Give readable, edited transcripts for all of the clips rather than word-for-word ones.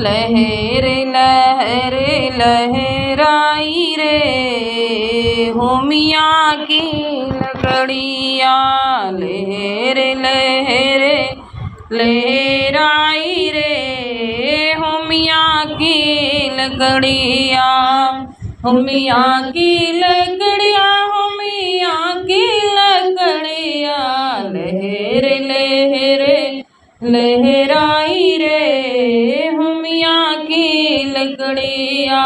लहर लहर लहराई रे होमिया की लकड़िया। लहर लहर लहराई रे होमिया की लकड़िया। होमिया की लकड़िया होमिया की लकड़िया। लहर लहर लहराई रे होमिया की लकड़िया।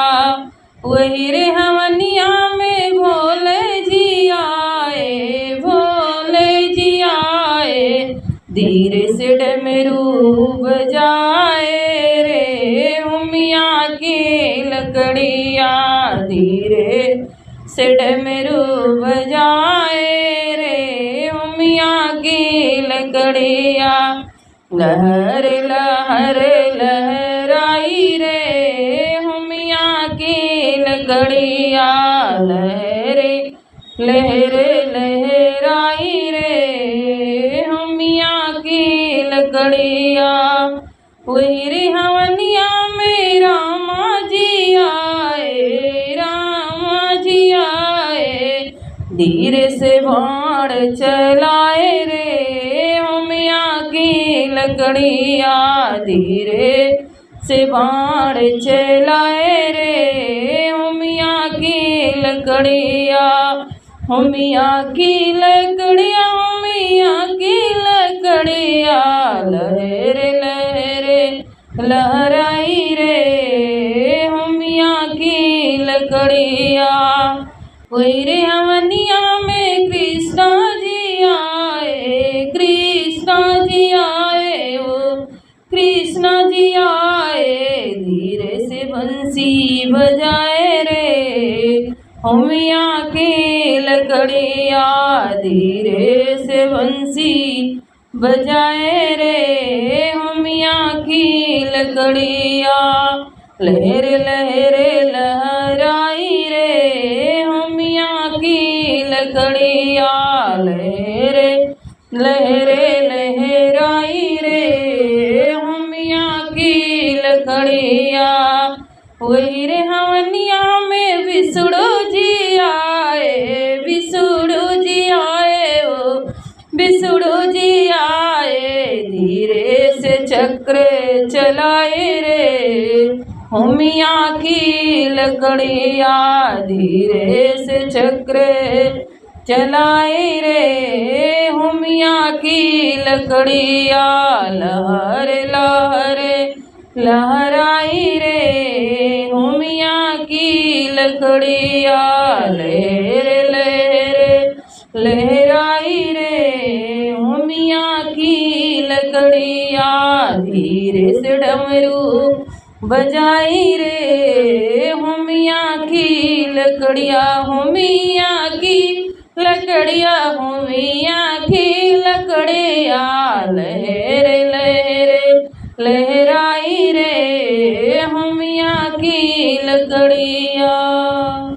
वही रे हवनिया में भोले जी आए, भोले जी आए। धीरे से डमरू बजाए रे होमिया की लकड़िया। धीरे से डमरू बजाए रे होमिया की लकड़िया। लहर लहर लहराई रे होमिया की लकड़िया। लहर लहर लहराई रे होमिया की लकड़िया। वही रे हवनिया में रामा जी आए, रामा जी आए। धीरे से बाण चलाए रे होमिया की लकड़िया। धीरे से बाण चलाए रे होमिया की लकड़िया। होमिया की लकड़िया होमिया की लकड़िया। लहर लहर लहराई रे होमिया की लकड़िया। वही रे हवनिया में कृष्णा जी आए, कृष्णा जी आए। ओ कृष्णा जी आए। धीरे से बंसी बजाए रे होमिया की लकड़िया। धीरे से बंसी बजाए रे होमिया की लकड़िया। लहर लहर लहराई रे होमिया की लकड़िया। लहर लहर लहराई रे होमिया की लकड़िया। वही रे हवनिया में विष्णु जी आए, विष्णु जी आए। ओ विष्णु जी आए। धीरे से चक्र चलाए रे होमिया की लकड़िया। धीरे से चक्र चलाए रे होमिया की लकड़िया। लहर लहर लहराई रे होमिया की लकड़िया। लहर लहर लहराई रे होमिया की लकड़िया। धीरे से डमरू बजाई रे होमिया की लकड़िया। होमिया की लकड़िया होमिया की लकड़िया। लहर लहर लहर